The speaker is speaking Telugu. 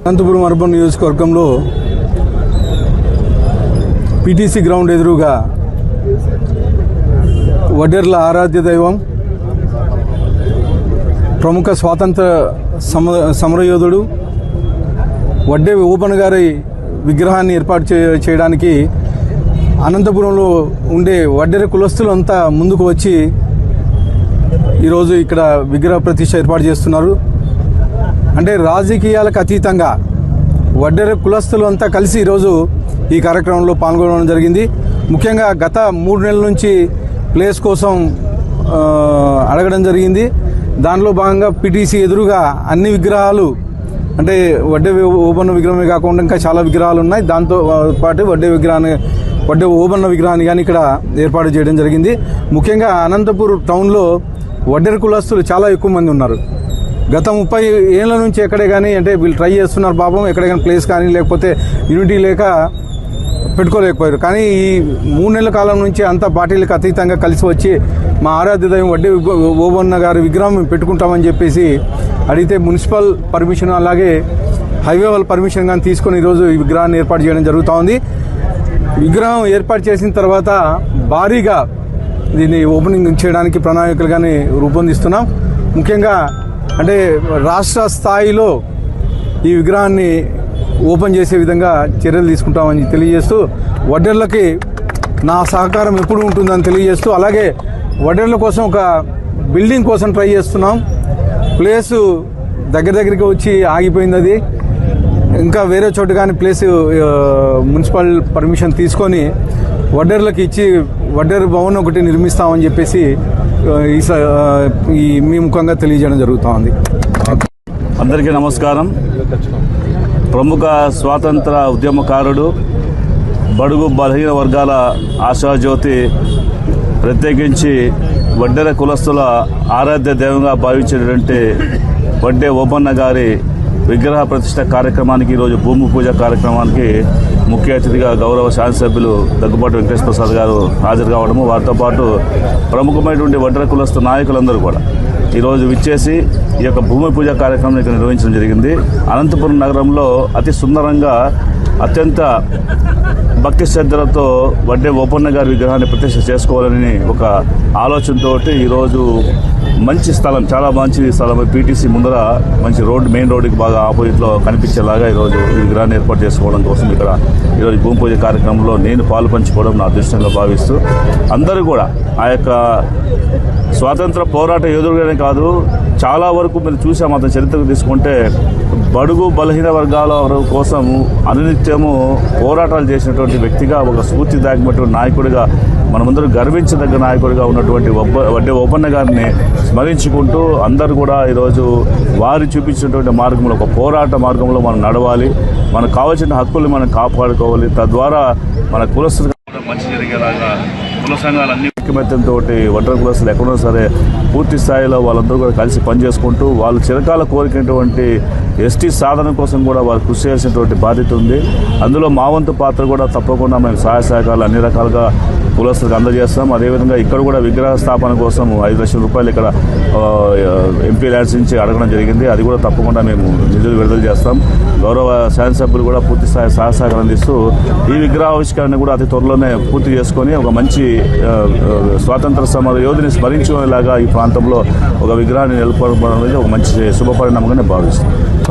అనంతపురం అర్బన్ నియోజకవర్గంలో పీటీసీ గ్రౌండ్ ఎదురుగా వడ్డెర్ల ఆరాధ్య దైవం ప్రముఖ స్వాతంత్ర సమరయోధుడు వడ్డే ఓబన్న గారి విగ్రహాన్ని ఏర్పాటు చేయడానికి అనంతపురంలో ఉండే వడ్డెర కులస్తులంతా ముందుకు వచ్చి ఈరోజు ఇక్కడ విగ్రహ ప్రతిష్ఠ ఏర్పాటు చేస్తున్నారు. అంటే రాజకీయాలకు అతీతంగా వడ్డెర కులస్తులు అంతా కలిసి ఈరోజు ఈ కార్యక్రమంలో పాల్గొనడం జరిగింది. ముఖ్యంగా గత 3 నెలల నుంచి ప్లేస్ కోసం అడగడం జరిగింది. దానిలో భాగంగా పీటీసీ ఎదురుగా అన్ని విగ్రహాలు అంటే వడ్డే ఓబన్న విగ్రహమే కాకుండా ఇంకా చాలా విగ్రహాలు ఉన్నాయి. దాంతో పాటు వడ్డే ఓబన్న విగ్రహాన్ని కానీ ఇక్కడ ఏర్పాటు చేయడం జరిగింది. ముఖ్యంగా అనంతపూర్ టౌన్లో వడ్డెర కులస్తులు చాలా ఎక్కువ మంది ఉన్నారు. గత 30 ఏళ్ల నుంచి ఎక్కడే కానీ అంటే వీళ్ళు ట్రై చేస్తున్నారు పాపం, ఎక్కడే కానీ ప్లేస్ కానీ లేకపోతే యూనిటీ లేక పెట్టుకోలేకపోయారు. కానీ ఈ 3 నెలల కాలం నుంచి అంతా పార్టీలకు అతీతంగా కలిసి వచ్చి మా ఆరాధ్య దైవం వడ్డే ఓబన్న గారి విగ్రహం మేము పెట్టుకుంటామని చెప్పేసి అడిగితే మున్సిపల్ పర్మిషన్ అలాగే హైవే వాళ్ళ పర్మిషన్ కానీ తీసుకొని ఈరోజు ఈ విగ్రహాన్ని ఏర్పాటు చేయడం జరుగుతూ ఉంది. విగ్రహం ఏర్పాటు చేసిన తర్వాత భారీగా దీన్ని ఓపెనింగ్ చేయడానికి ప్రణాళికలు కానీ రూపొందిస్తున్నాం. ముఖ్యంగా అంటే రాష్ట్ర స్థాయిలో ఈ విగ్రహాన్ని ఓపెన్ చేసే విధంగా చర్యలు తీసుకుంటామని తెలియజేస్తూ వడ్డెర్లకి నా సహకారం ఎప్పుడు ఉంటుందని తెలియజేస్తూ అలాగే వడ్డెర్ల కోసం ఒక బిల్డింగ్ కోసం ట్రై చేస్తున్నాం. ప్లేసు దగ్గరికి వచ్చి ఆగిపోయింది. అది ఇంకా వేరే చోటు కానీ ప్లేస్ మున్సిపల్ పర్మిషన్ తీసుకొని వడ్డెర్లకు ఇచ్చి వడ్డెర్ భవన్ ఒకటి నిర్మిస్తామని చెప్పేసి మీ ముఖంగా తెలియజేయడం జరుగుతూ ఉంది. అందరికీ నమస్కారం. ప్రముఖ స్వాతంత్ర ఉద్యమకారుడు, బడుగు బలహీన వర్గాల ఆశాజ్యోతి, ప్రత్యేకించి వడ్డెర కులస్తుల ఆరాధ్య దైవంగా భావించేటువంటి వడ్డే ఓబన్న గారి విగ్రహ ప్రతిష్ట కార్యక్రమానికి ఈరోజు భూమి పూజ కార్యక్రమానికి ముఖ్య అతిథిగా గౌరవ శాసనసభ్యులు దగ్గుబాటి వెంకటేశ్వర ప్రసాద్ గారు హాజరు కావడము, వారితో పాటు ప్రముఖమైనటువంటి వడ్డెర కులస్తు నాయకులందరూ కూడా ఈరోజు విచ్చేసి ఈ యొక్క భూమి పూజ కార్యక్రమాన్ని ఇక్కడ నిర్వహించడం జరిగింది. అనంతపురం నగరంలో అతి సుందరంగా అత్యంత భక్తి శ్రద్ధలతో వడ్డే ఓబన్న గారి విగ్రహాన్ని ప్రతిష్ఠ చేసుకోవాలని ఒక ఆలోచనతో ఈరోజు మంచి స్థలం, చాలా మంచి స్థలం, పీటీసీ ముందర మంచి రోడ్డు, మెయిన్ రోడ్డుకి బాగా ఆపోజిట్లో కనిపించేలాగా ఈరోజు ఈ విగ్రహాన్ని ఏర్పాటు చేసుకోవడం కోసం ఇక్కడ ఈరోజు భూమి పూజ కార్యక్రమంలో నేను పాలు పంచుకోవడం నా అదృష్టంగా భావిస్తూ అందరూ కూడా ఆ యొక్క స్వాతంత్ర పోరాట యోధుడుగానే కాదు, చాలా వరకు మీరు చూసాం అతని చరిత్రకు తీసుకుంటే బడుగు బలహీన వర్గాల కోసం అనునిత్యము పోరాటాలు చేసినటువంటి వ్యక్తిగా, ఒక స్ఫూర్తిదాయకమైనటువంటి నాయకుడిగా, మనమందరూ గర్వించదగ్గ నాయకుడిగా ఉన్నటువంటి వడ్డే ఓబన్న గారిని స్మరించుకుంటూ అందరూ కూడా ఈరోజు వారు చూపించినటువంటి మార్గంలో, ఒక పోరాట మార్గంలో మనం నడవాలి, మనకు కావాల్సిన హక్కుల్ని మనం కాపాడుకోవాలి, తద్వారా మన కులస్తులు మంచి జరిగేలాగా కుల సంఘాలన్నీ ఐక్యమత్యంతో వడ్డెర కులస్తులు ఎక్కడున్నా సరే పూర్తి స్థాయిలో వాళ్ళందరూ కూడా కలిసి పనిచేసుకుంటూ వాళ్ళు చిరకాల కోరికైనటువంటి ఎస్టీ సాధన కోసం కూడా వారు కృషి చేసినటువంటి బాధ్యత ఉంది. అందులో మా వంతు పాత్ర కూడా తప్పకుండా మేము సహాయ సహకారాలు అన్ని రకాలుగా కులస్తులకు అందజేస్తాం. అదేవిధంగా ఇక్కడ కూడా విగ్రహ స్థాపన కోసం 5 లక్షల రూపాయలు ఇక్కడ ఎంపీ ల్యాడ్స్ నుంచి అడగడం జరిగింది. అది కూడా తప్పకుండా మేము నిధులు విడుదల చేస్తాం. గౌరవ శాసనసభ్యులు కూడా పూర్తి స్థాయి సహాయ సహకారం అందిస్తూ ఈ విగ్రహావిష్కరణ కూడా అతి త్వరలోనే పూర్తి చేసుకొని ఒక మంచి స్వాతంత్ర సమర యోధుని స్మరించుకునేలాగా ఈ ప్రాంతంలో ఒక విగ్రహాన్ని నెలకొల్పడం అనేది ఒక మంచి శుభపరిణామంగా నేను భావిస్తున్నాను.